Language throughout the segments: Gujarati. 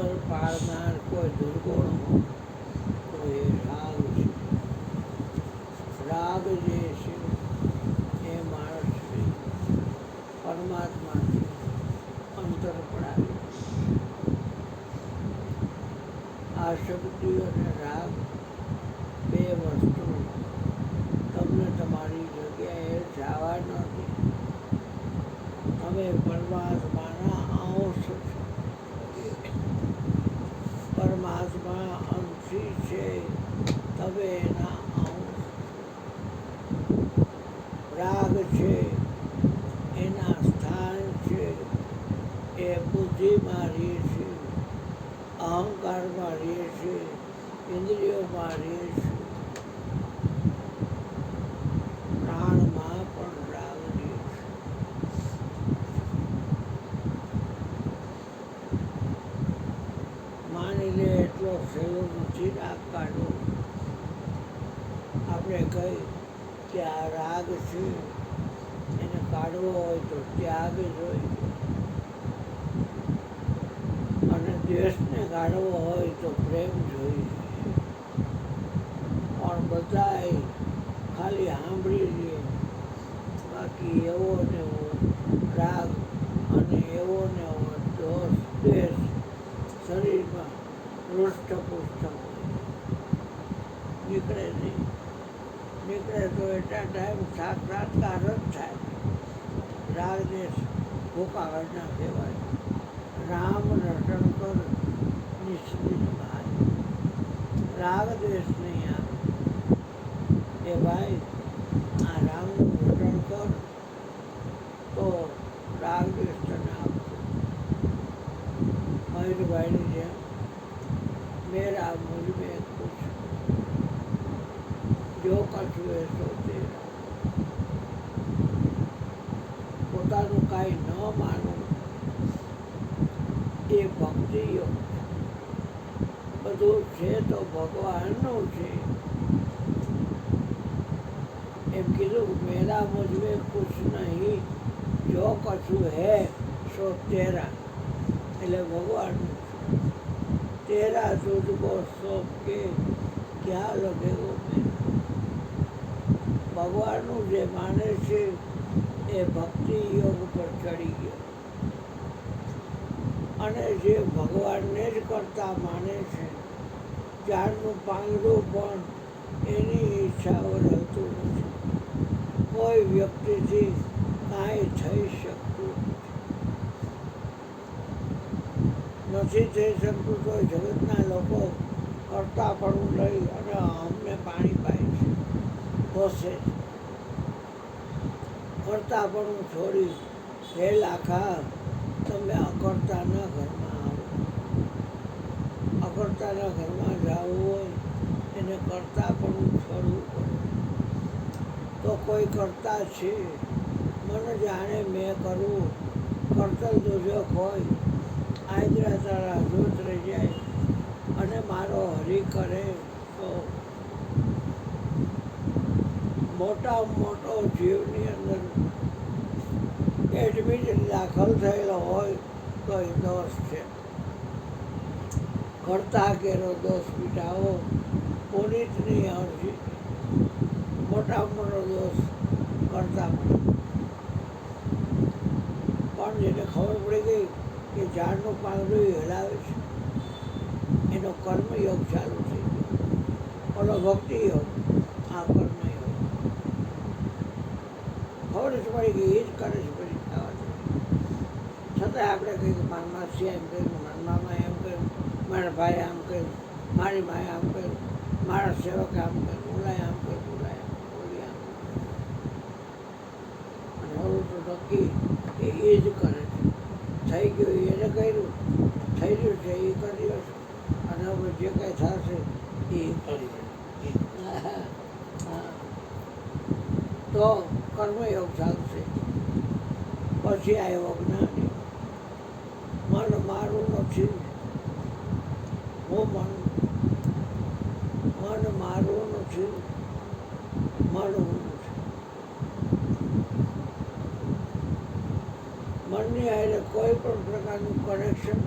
અંતર પાળનાર કોઈ દુર્ગુણ હોય તો એ રાગ છે. રાગ જે છે એ માણસને પરમાત્માથી અંતર પડાવે. આ શક્તિ અને રાગ બે વસ્તુ તમને તમારી જગ્યાએ જવા નથી. તમે પરમાત્માના અંશ છો. પરમાત્મા અંશી છે, તમે એના અંશ. રાગ છે એના સ્થાન છે એ બુદ્ધિમાં રહે છે, અહંકારમાં રહે છે, ઇન્દ્રિયોમાં રહે છે. પ્રાણમાં પણ રાગ રહે છે. માની લે એટલો સહેલો નથી રાગ કાઢવો. આપણે કહી કે આ રાગ છે એને કાઢવો હોય તો ત્યાગ જોઈએ, અને દ્વેષને કાઢવો હોય તો પ્રેમ જોઈએ. પણ બધાય ખાલી સાંભળી લે, બાકી એવો ને એવો રાગ અને એવો ને એવો દ્વેષ શરીરમાં પૃષ્ઠપુષ્ઠ નીકળે નહીં. નીકળે તો એટલા ટાઈમ સાક્ષાત્કાર જ થાય. રાગને ભૂકા કાઢના કહેવાય. રામ રટણ કર નિશ્ચિત ભાઈ. રાગ દ્વેષ નહીં આવે. એ ભાઈ આ રામનું રટણ કર તો રાગ દ્વેષ તને આપશે. મયુરભાઈની જેમ મેરા મુझ में कुछ જો કછું એ સો તેરા. પોતાનું કાંઈ ન માનવું એ ભક્તિ યોગ. બધું છે તો ભગવાનનું છે. એમ કીધું મેરા મુझ में कुछ नहीं જો કછું હે સો તેરા, એટલે ભગવાનનું છે. તેરા તુझको सौंप के क्या लगेगो मेरा. ભગવાનનું જે માને છે એ ભક્તિ યોગ પર ચડી ગયો, અને જે ભગવાનને જ કરતા માને છે, ઝાડનું પાંદડું પણ એની ઈચ્છા રહેતું નથી. કોઈ વ્યક્તિથી કાંઈ થઈ શકતું નથી થઈ શકતું. તો જગતના લોકો કરતાપણું લઈ અને અમને પાણી પાય છે, પોસે છે. કરતાપણું છોડી હે લાખા તમે અકર્તાના ઘરમાં આવો. અકર્તાના ઘરમાં જવું હોય એને કરતાપણું છોડવું પડે. તો કોઈ કરતા છે, મને જાણે મેં કરવું. કરતલ દોષક હોય આદરા તારા જોત રહી જાય, અને મારો હરી કરે તો મોટામાં મોટો જીવની અંદર એડમિટ દાખલ થયેલો હોય તો એ દોષ છે. કરતા કેરો દોષ મિટાવો પુનિતની અરજી. મોટામાં મોટો દોષ કરતા પણ જેને ખબર પડી ગઈ કે ઝાડનું પાંદડું હલાવે છે, એનો કર્મયોગ ચાલુ થઈ ગયો. ઓલો ભક્તિ યોગ, આ કર્મયોગ. ખબર જ પડી ગઈ એ જ કરે છે. પછી થવા છતાંય આપણે કહીએ કે મારા માસી એમ કહ્યું, મારા મામા એમ કહ્યું, મારા ભાઈ આમ કહ્યું, મારી માએ આમ કહ્યું, મારા સેવકે આમ કહ્યું, ઓલાએ આમ કહ્યું, ઓલાએ ઓલી આમ. અને ઓલું તો નક્કી એ જ કરે છે. થઈ ગયું એને કર્યું, થઈ ગયું છે એ કર્યું છે, અને હવે જે કંઈ થશે એ કરી તો કર્મયોગ ચાલશે. પછી આવ્યો જ્ઞાની. મન મારું નથી, હું મન મારું નથી, મન હું નથી. મનની હારે કોઈ પણ પ્રકારનું કનેક્શન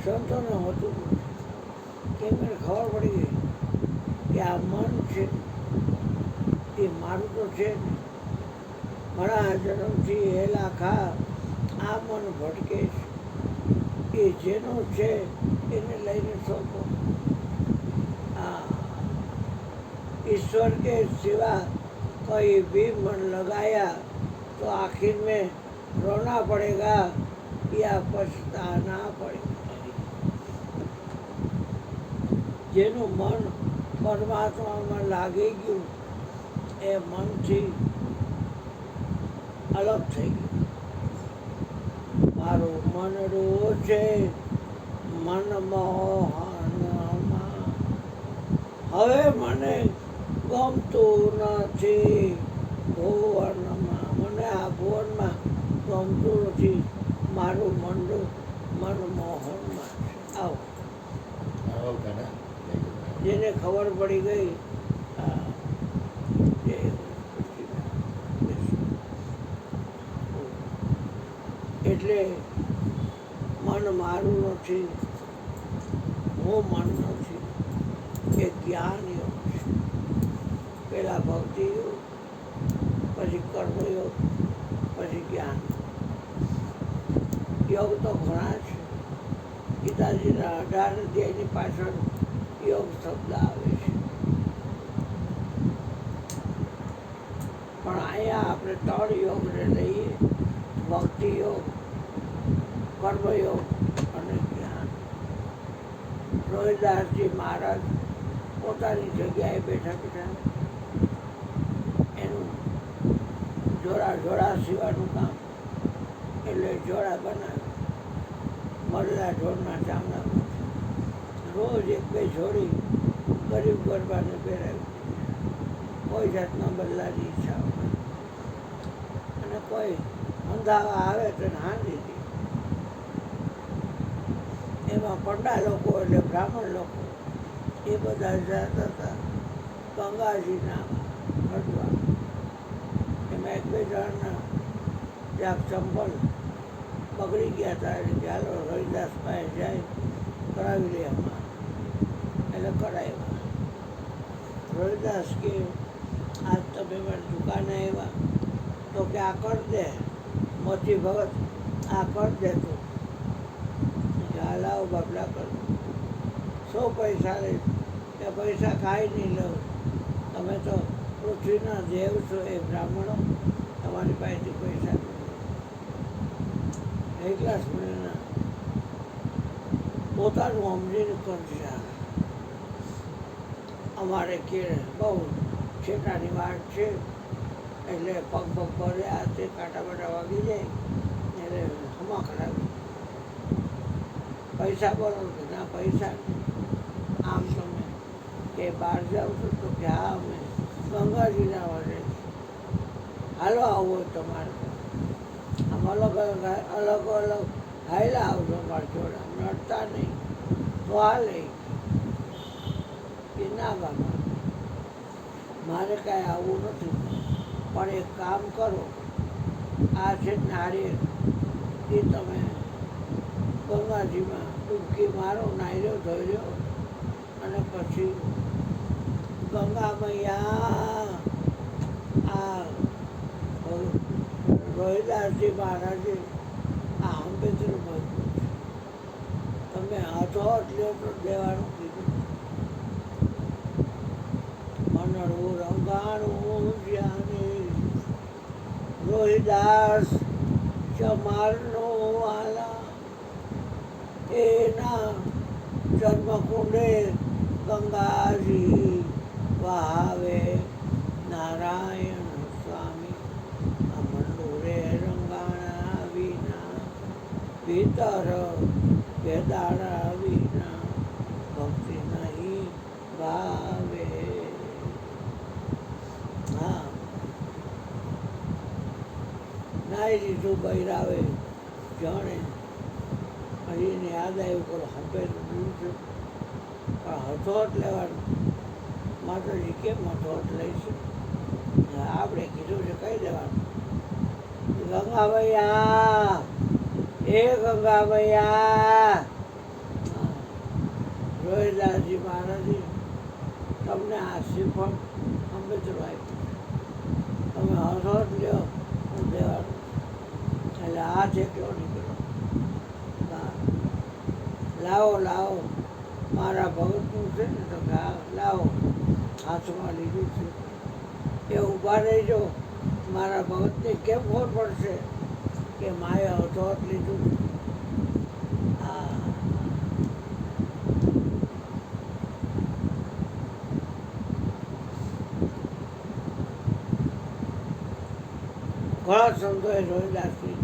સંતોને હોતું નથી. કેમ એને ખબર પડી ગઈ કે આ મન છે એ મારું તો છે ને. ઘણા જન્મથી હેલા ખા આ મન ભટકે છે, એ જેનું છે એને લઈને સોંપો. આ ईश्वर के सिवा कोई भी मन लगाया तो आखिर में रोना पड़ेगा या पछताना पड़ेगा. જેનું મન પરમાત્મામાં લાગી ગયું એ મનથી અલગ થઈ ગયું. મારું મનડું છે મનમોહનમાં, હવે મને ગમતું નથી ભુવનમાં, મને આ ભુવનમાં ગમતું નથી, મારું મંડું મનમોહનમાં છે. આવો જેને ખબર પડી ગઈ એટલે મન મારું નથી, હું મન નથી, એ જ્ઞાન યોગ છે. પહેલાં ભક્તિ યોગ, પછી કર્મયોગ, પછી જ્ઞાન યોગ. તો ઘણા છે. ગીતાજીના 18 અધ્યાયની પાછળ યોગ શબ્દ આવે છે. પણ અહીંયા આપણે 3 યોગને લઈએ: ભક્તિ યોગ, કર્મયોગ અને જ્ઞાન. રોહિદાસજી મહારાજ પોતાની જગ્યાએ બેઠા બેઠા એનું જોડા સીવાનું કામ, એટલે જોડા બનાવે મરેલા ઢોરના ચામડામાં. રોજ 1-2 જોડી ગરીબ ગરબાને પહેરાવી, કોઈ જાતના બદલાની ઈચ્છા હોય, અને કોઈ અંધાવા આવે તો હાંડી દે. એમાં પંડા લોકો એટલે બ્રાહ્મણ લોકો એ બધા જતા હતા ગંગાજીના હરવા. એમાં 1-2 જણના જ્યાં ચંપલ બગડી ગયા હતા એટલે ચાલો રોહિદાસ પાસે જાય, કરાવી લે અમારે. એટલે કરાવ્યા. રોહિદાસ કે આજ તમે મારી દુકાને આવ્યા તો કે આ કર દે મોતી ભગત, આ કર દે તું. લાવો બાબલા કર. 100 પૈસા લઈશ. કે પૈસા કાંઈ નહીં લઉં, તમે તો પૃથ્વીના દેવ છો એ બ્રાહ્મણો, તમારી પાસેથી પૈસા એકલા સમયના પોતાનું સમજીને કરશે. અમારે કે બહુ છેટાની વાત છે એટલે પગ ભરે આ તે કાંટા બાટા વાગી જાય એટલે હમા કરાવી. પૈસા બોલો કે ના પૈસા આમ તમે કે બહાર જાઓ છો તો કે હા અમે ગંગાજીના વડે હાલો આવું હોય તમારે આમ અલગ અલગ હાયલા આવજો મારી જોડે, અમને અડતા નહીં તો હાલે. કે ના બાબા મારે કાંઈ આવવું નથી, પણ એક કામ કરો, આ છે નારિયેળ એ તમે ગંગાજીમાં ડૂબકી મારો, નાહ્યો ધોયો, અને પછી ગંગા મૈયા આ રોહિદાસજી મહારાજે આ આંબેડકર મજબૂત છે, તમે હાથોહાથ લ્યો તો દેવાનું કીધું. મનડું રંગાણું જ્ઞાને રોહિદાસ ચમારનો વાલા, એના જન્મકુંડે ગંગાજી વહાવે નારાયણ સ્વામી. આ મંડુરે રંગાણા વિના ભીતર વેદાણા વિના ભક્તિ નહીં ભાવે. હા નાઈ લીધું બૈરાવે જાણે હરીને યાદ આવ્યું કરો હંપેલું દીધું છે, પણ હથોટ લેવાનું. માતાજી કેમ હથોટ લઈશું, આપણે કીધું છે કહી દેવાનું. ગંગા મૈયા, એ ગંગા મૈયા રોહિદાસજી મહારાજે તમને આ શ્રીફળ અંબેદ્કર આપ્યું, તમે હસો જ લ્યો, હું દેવાનું. એટલે હાથ એકલો નીકળ્યો, લાવો લાવો, મારા ભગતનું છે ને, તો લાવો, હાથમાં લીધું છે. એ ઊભા રહીજો, મારા ભગતને કેમ ખબર પડશે કે માએ હથોટ લીધું? ઘણા સંતોએ રોહિદાસની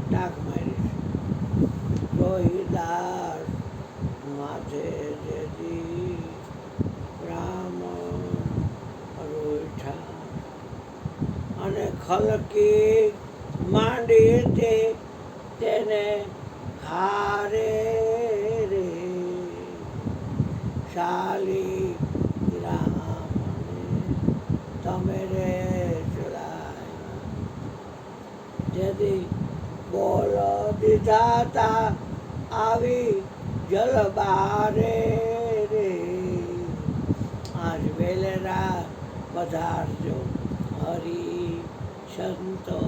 ટાંક મારી છે. રોહિદાસ માથે જેથી બ્રાહ્મણ રોઈઠા અને ખલકી માંડી તેને હારે રે શાલી રામને તમે રે ચડાયા. જેથી બોલ દીધા તા આવી જલબારે રે આજ વેલેરા પધારજો હરી સંતો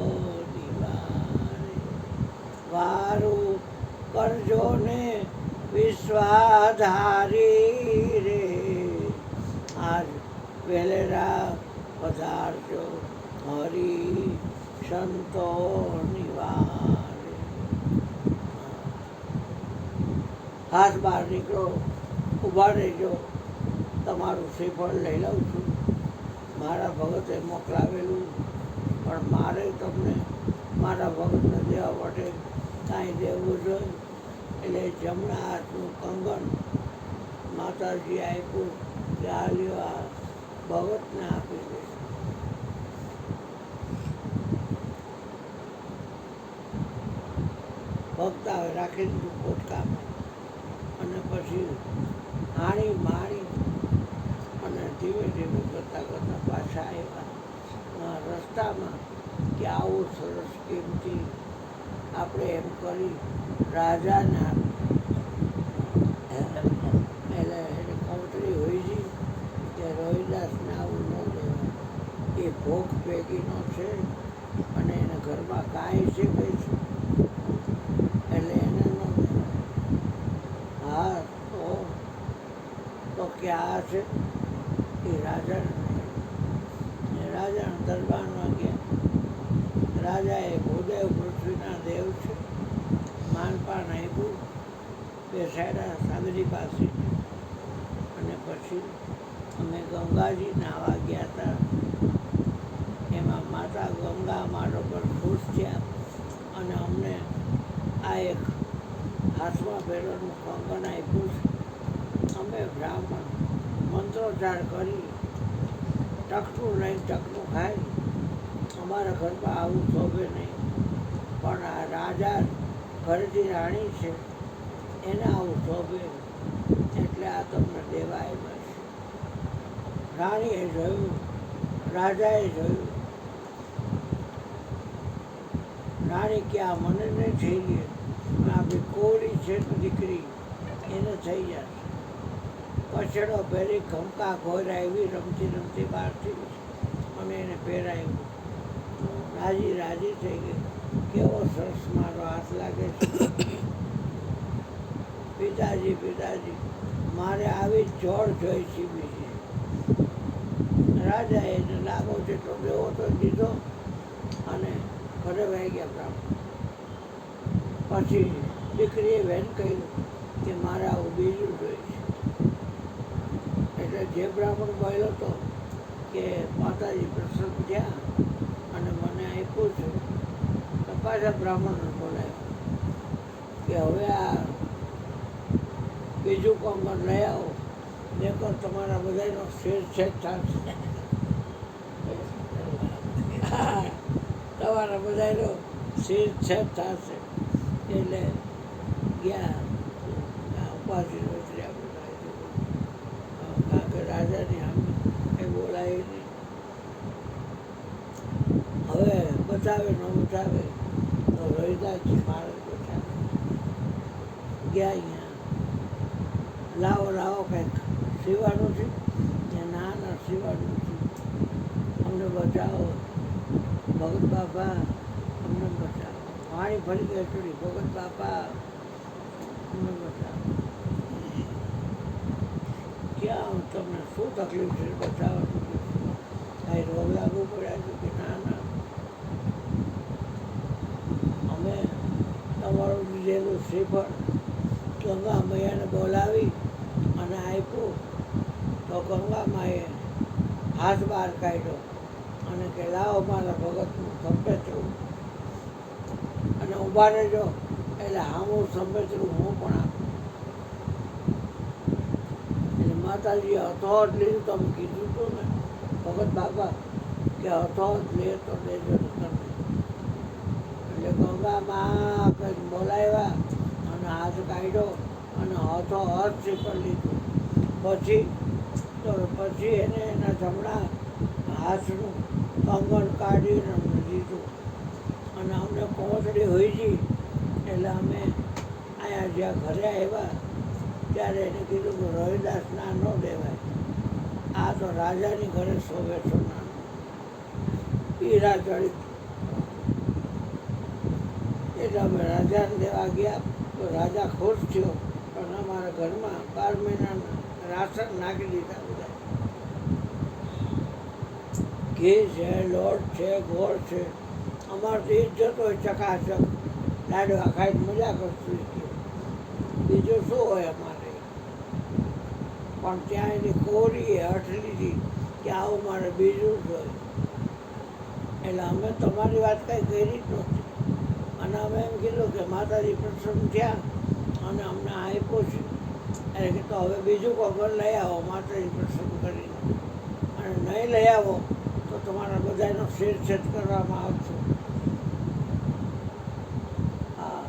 દિવારે. વારું કરજો ને વિશ્વાધારી રે આજ વેલેરા પધારજો હરી સંતો નિવારે. હાથ બહાર નીકળો, ઊભા રહેજો, તમારું શ્રીફળ લઈ લઉં છું. મારા ભગતે મોકલાવેલું, પણ મારે તમને મારા ભગતને દેવા માટે કાંઈ દેવું જોઈએ. એટલે જમણા હાથનું કંગન માતાજી આપ્યું કે આ લ્યો, આ ભગતને આપી દે. ભક્ત આવે રાખી દીધું પોટકામાં, અને પછી હાણી માણી અને ધીમે ધીમે કરતાં કરતાં પાછા આવ્યા. રસ્તામાં કે આવું સરસ કિંમતી આપણે એમ કરી રાજાના એટલે એને કૌતરી હોય છે કે રોહિદાસને આવું ન દેવાય, એ ભોગ ભેગીનો છે અને એને ઘરમાં કાંઈ છે કંઈ છે, એટલે એને ન દેવાય. હા તો ક્યાં છે એ રાજાના દરબારમાં ગયા. રાજાએ ભૂદેવ પૃથ્વીના દેવ છે, માનપાન આપ્યું, બેસાડ્યા સાગરી પાસે. અને પછી અમે ગંગાજી નાહવા ગયા હતા. એમાં માતા ગંગા મારા પર ખુશ થયા અને અમને આ એક હાથમાં પહેરવાનું કંગન આપ્યું છે. અમે બ્રાહ્મણ મંત્રોચ્ચાર કરી ટકનું લઈને ટકનું ખાઈ, અમારા ઘરમાં આવું શોભે નહીં, પણ આ રાજા ઘરેથી રાણી છે એને આવું શોભે, એટલે આ તમને દેવા આવ્યા છે. રાણીએ જોયું, રાજાએ જોયું. રાણી કે આ મને નહીં થઈ ગઈ, આપણી કોળી છે તો દીકરી એને થઈ જશે. પછેડો પહેરી ખમકા ઘોરા એવી રમતી રમતી બહારથી અને એને પહેરાયું. રાજી થઈ ગઈ, કેવો સરસ મારો હાથ લાગે છે. પિતાજી મારે આવી જોડ જોઈ છે બીજી. રાજાએ એને લાગો જેટલો દેવો તો દીધો અને ઘરે વહી ગયા બ્રાહ્મણ. પછી દીકરીએ વહેન કહ્યું કે મારે આવું બીજું જોઈએ છે. એટલે જે બ્રાહ્મણ બોલ્યો હતો કે માતાજી પ્રસન્ન થયા અને મને આપ્યું છે, તો પાછા બ્રાહ્મણને બોલાવ્યો કે હવે આ બીજું કંગન લઈ આવો, નહીંતર તમારા બધાનો શેરછેદ થશે. તમારા બધાનો શેરછેદ થશે. એટલે ગયા ઉપાધિ રોતર્યા બધા, કારણ કે રાજાની સામે એ બોલાય નહીં. હવે બતાવે ન બતાવે તો રોહિદાસજી મહારાજ બતાવે. ગયા અહીંયા લાવો કંઈક સીવાનું છે કે ના ના સીવાનું છે, અમને બચાવો ભગત બાપા, અમને બચાવો. પાણી ફરી ગઈ ચડી, ભગત બાપા અમને બચાવો. ક્યાં તમને શું તકલીફ છે બચાવવાનું? કાંઈ રોગ લાગુ પડ્યા છે કે ના ના, અમે તમારું લીધેલું શ્રીફળ ગંગા મૈયાને બોલાવી અને આપ્યું તો ગંગા માએ હાથ બહાર કાઢ્યો અને કે લાવો મારા ભગતનું સંપેતરું અને ઊભા રહેજો, એટલે હામું સંપેતરું હું પણ આપું. એટલે માતાજીએ હથોટ લીધું, તમે કીધું હતું ને ભગત બાપા કે હથોટ લે તો લેજો તમે. એટલે ગંગામાં કંઈક બોલાવ્યા અને હાથ કાઢ્યો અને હથોહથથી પણ લીધું. પછી એને એના જમણા હાથનું કંગણ કાઢીને અમને દીધું અને અમને કોંસડી હોઈ ગઈ. એટલે અમે અહીંયા જ્યાં ઘરે આવ્યા ત્યારે એને કીધું કે રવિદાસ ના ન દેવાય, આ તો રાજાની ઘરે શોભે સોનાનું હીરા જડિત. એટલે અમે રાજાને દેવા ગયા તો રાજા ખુશ થયો, પણ અમારા ઘરમાં 12 મહિનાના રાશન નાખી દીધા બધા. ઘી છે, લોટ છે, ગોળ છે, અમારે તો ઈ જ જતો હોય ચકાચક, લાડવા ખાઈને મજા કરતું. બીજું શું હોય અમારે? પણ ત્યાં એની કોરીએ હઠ લીધી કે આવું મારે બીજું જ હોય. એટલે અમે તમારી વાત કાંઈ કરી જ નહોતી અને અમે એમ કીધું કે માતાજી પ્રસન્ન થયા અને અમને આપ્યું છે, એટલે કે તો હવે બીજું કોગળ લઈ આવો માતાજી પ્રસન્ન કરીને, અને નહીં લઈ આવો તો તમારા બધાનો શિરછેદ કરવામાં આવશે. હા,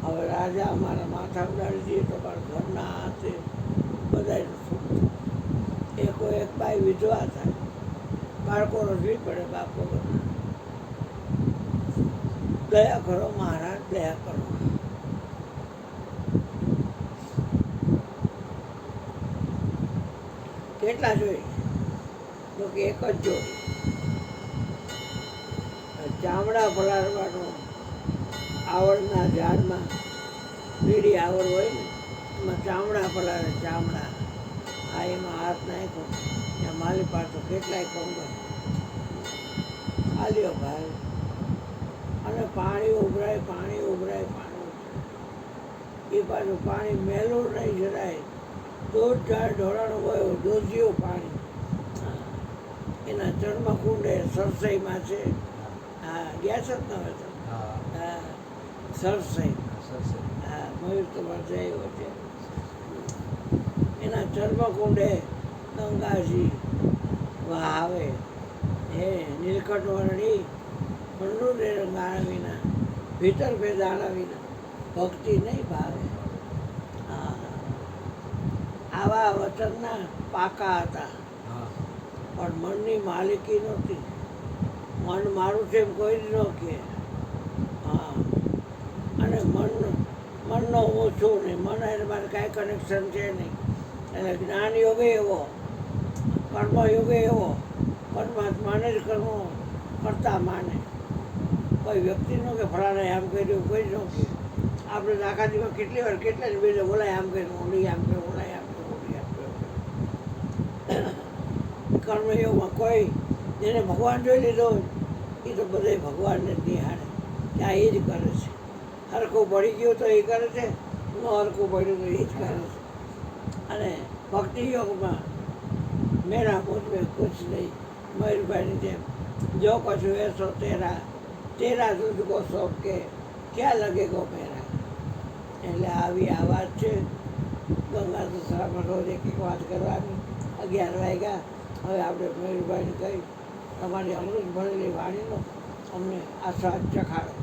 હવે રાજા અમારા માથા ઉડાડી દઈએ તો મારા ઘરના હાથે બધાનું સુખ. એકો એક બાઈ વિધવા થાય, બાળકો રજવી પડે બાપ વગરના. દયા કરો મહારાજ, દયા કરો. કેટલા જોઈ? તો કે એક જ જોઈ. ચામડા પલાળવાનું આવડના ઝાડમાં બીડી આવડ હોય ને એમાં ચામડા પલાળે, ચામડા. આ એમાં હાથ નાખ્યો ત્યાં માલી પાડતો કેટલાય કંગર આલ્યો ભાઈ, અને પાણી ઉભરાય, પાણી ઉભરાય, પાણી ઉભરાય. એ પાછું પાણી મેલું નહીં જરાય, દૂધ ઝાડ ઢોળાણું હોય દૂધિયું પાણી. એના ચર્મકુંડે સરસઈમાં છે. હા, ગયા છો ને તમે તો? હા, સરસઈ. હા, મયુર તમારે જયો છે. એના ચર્મકુંડે ગંગાજી વહાવે, હે નીલકંઠ વર્ણી મંડું રે રંગાણા વિના, ભીતર ભેદાણા વિના ભક્તિ નહીં ભાવે. હા, આવા વચનના પાકા હતા, પણ મનની માલિકી નહોતી. મન મારું છે એમ કોઈ જ ન કહે. હા, અને મનનો હું છું નહીં, મન એને મારે કાંઈ કનેક્શન છે નહીં. એટલે જ્ઞાન યોગે એવો, કર્મ યોગે એવો, પરમાત્માને જ કર્મ કરતા માને. કોઈ વ્યક્તિનો કે ફલાણે આમ કર્યું કોઈ જ ન કહે. આપણે આખા દિવસ કેટલી વાર કેટલા જ બીજે બોલાય આમ કર્યું, ઓલી આમ કર્યું, ઓલાય આમ કર્યું, ઓલી આમ કર્યું. કર્મયોગમાં કોઈ જેને ભગવાન જોઈ લીધો હોય એ તો બધે ભગવાનને જ નિહાળે, ત્યાં એ જ કરે છે. હરખું પડી ગયું તો એ કરે છે, ન હરખું પડ્યું તો એ જ કરે છે. અને ભક્તિ યોગમાં મેરા મુझमें कुछ नहीं, મયુરભાઈની જેમ જો કશું એસો તેરા તેરા તુझको सौंप के क्या लगेगो मेरा. એટલે આવી આ વાત છે. ગંગા દસરામાં રોજ એક વાત કરવાની. 11 વાગ્યા. હવે આપણે મયુરભાઈને કહી તમારી અમૃત ભરેલી વાણીનો અમને આસ્વાદ ચખાડો.